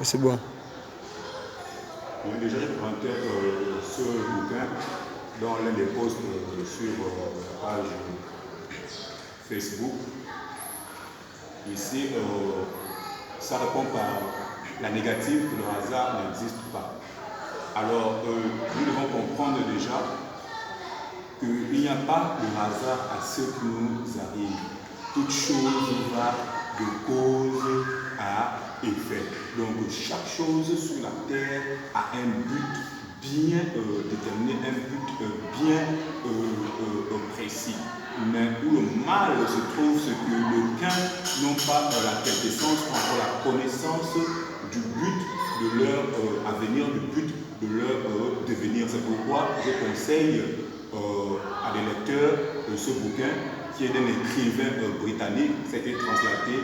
C'est bon. J'ai déjà présenté ce bouquin dans l'un des posts sur la page Facebook. Ici, ça répond par la négative que le hasard n'existe pas. Alors, nous devons comprendre déjà qu'il n'y a pas de hasard à ce qui nous arrive. Toute chose va de cause à effet. Donc, chaque chose sur la terre a un but bien déterminé, un but bien précis. Mais où le mal se trouve, c'est que d'aucuns n'ont pas la quintessence ou encore la connaissance du but de leur avenir, du but de leur devenir. C'est pourquoi je conseille à des lecteurs ce bouquin qui est d'un écrivain britannique, ça a été translaté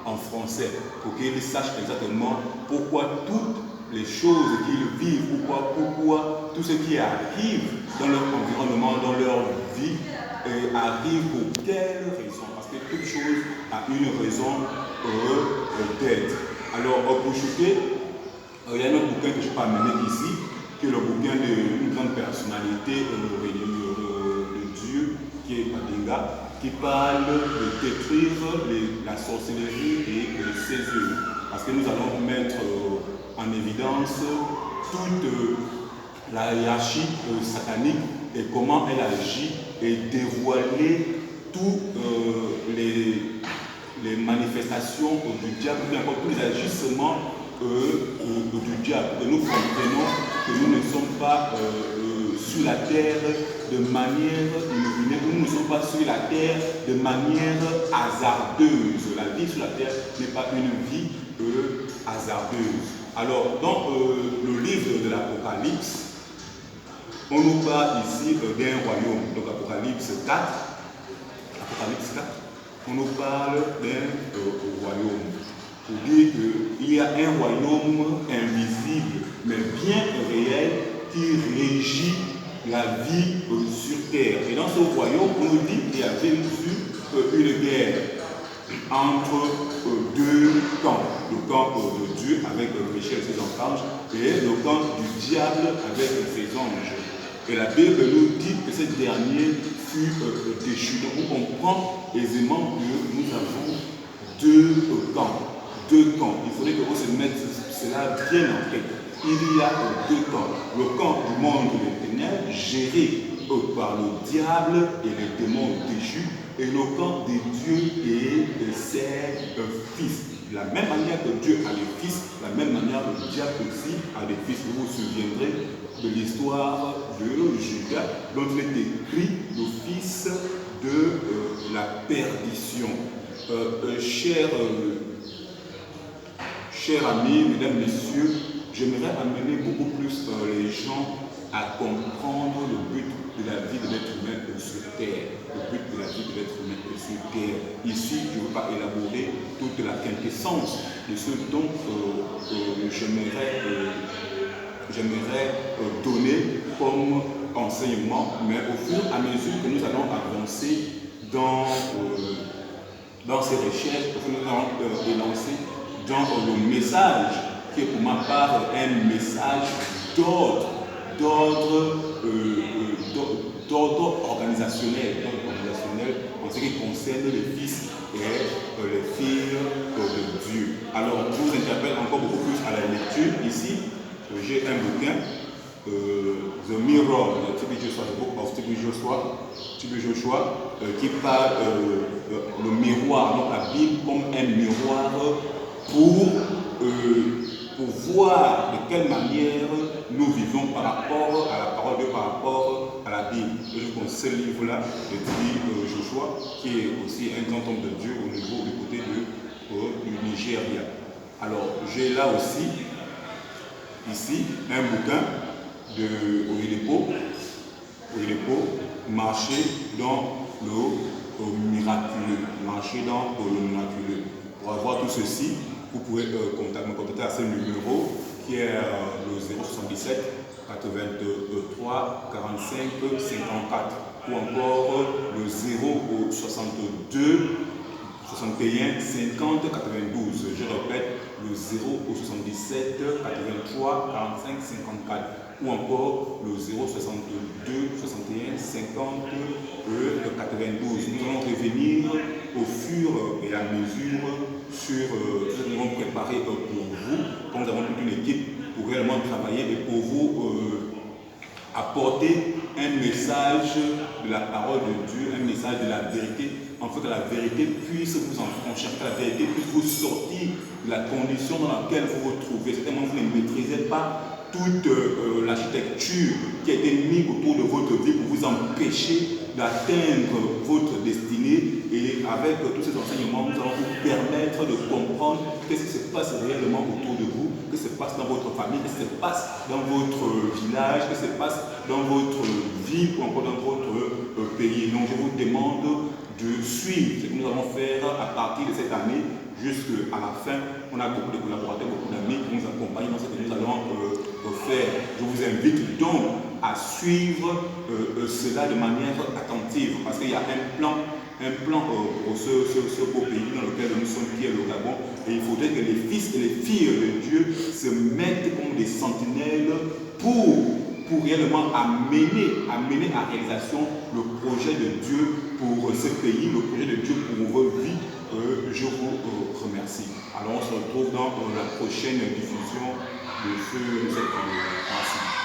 en français pour qu'ils sachent exactement pourquoi toutes les choses qu'ils vivent, pourquoi tout ce qui arrive dans leur environnement, dans leur vie, arrive pour quelle raison. Parce que toute chose a une raison d'être. Alors, pour chuter, il y a un autre bouquin que je peux amener ici, qui est le bouquin d'une grande personnalité de Dieu, qui est Badinga, qui parle de détruire la sorcellerie et ses œuvres. Parce que nous allons mettre en évidence toute la hiérarchie satanique et comment elle agit et dévoiler tous les manifestations du diable, tous les agissements du diable. Que nous comprenons que nous ne sommes pas sur la terre de manière illuminée, nous ne sommes pas sur la terre de manière hasardeuse. La vie sur la terre n'est pas une vie hasardeuse. Alors, dans le livre de l'Apocalypse, on nous parle ici d'un royaume. Donc, Apocalypse 4, on nous parle d'un royaume. Pour dire qu'il y a un royaume invisible, mais bien réel, qui régit la vie sur terre. Et dans ce royaume, on nous dit qu'il y avait une guerre entre deux camps. Le camp de Dieu avec Michel et ses anges et le camp du diable avec ses anges. Et la Bible nous dit que ce dernier fut déchu. Donc on comprend aisément que nous avons deux camps. Il faudrait que vous se mettez cela bien en tête. Il y a deux camps. Le camp du monde des ténèbres, géré par le diable et les démons déchus, et le camp des dieux et de ses fils. De la même manière que Dieu a des fils, de la même manière que le diable aussi a des fils. Vous vous souviendrez de l'histoire de Judas, dont il est écrit le fils de la perdition. Chers amis, mesdames, messieurs, j'aimerais amener beaucoup plus les gens à comprendre le but de la vie de l'être humain sur terre. Le but de la vie de l'être humain sur terre. Ici, je ne veux pas élaborer toute la quintessence de ce dont j'aimerais donner comme enseignement, mais au fur et à mesure que nous allons avancer dans ces recherches, que nous allons élancer dans le message qui est pour ma part un message d'ordre organisationnel en ce qui concerne les fils et les filles de Dieu. Alors, je vous interpelle encore beaucoup plus à la lecture. Ici, j'ai un bouquin, The Mirror de T.B. Joshua, the Book of T.B. Joshua, qui parle le miroir, donc la Bible comme un miroir pour voir de quelle manière nous vivons par rapport à la parole de Dieu, par rapport à la Bible. Et je pense ce livre-là de T.B. Joshua, qui est aussi un grand homme de Dieu au niveau du côté du Nigeria. Alors, j'ai là aussi, ici, un bouquin de Oyedepo, Marcher dans le miraculeux. Marcher dans le miraculeux. Pour avoir tout ceci, vous pouvez me contacter à ce numéro qui est le 077 83 45 54 ou encore le 062 61 50 92. Je répète, le 0 au 77 83 45 54 ou encore le 0 62 61 50 92. Nous allons revenir au fur et à mesure sur tout ce que nous avons préparé pour vous, comme nous avons toute une équipe pour réellement travailler et pour vous apporter un message de la parole de Dieu, un message de la vérité, afin que la vérité puisse vous enfranchir, que la vérité puisse vous sortir de la condition dans laquelle vous vous trouvez. Certainement, vous ne maîtrisez pas toute l'architecture qui a été mise autour de votre vie pour vous empêcher d'atteindre votre destinée. Et avec tous ces enseignements, nous allons vous permettre de comprendre qu'est-ce qui se passe réellement autour de vous, qu'est-ce qui se passe dans votre famille, qu'est-ce qui se passe dans votre village, qu'est-ce qui se passe dans votre ville ou encore dans votre pays. Donc je vous demande de suivre ce que nous allons faire à partir de cette année jusqu'à la fin. On a beaucoup de collaborateurs, beaucoup d'amis qui nous accompagnent dans ce que nous allons faire. Je vous invite donc à suivre cela de manière attentive parce qu'il y a un plan pour ce beau pays dans lequel nous sommes, qui est le Gabon. Et il faudrait que les fils et les filles de Dieu se mettent comme des sentinelles pour réellement amener à réalisation le projet de Dieu pour ce pays, le projet de Dieu pour vos vies. Je vous remercie. Alors on se retrouve dans la prochaine diffusion de cette. Merci.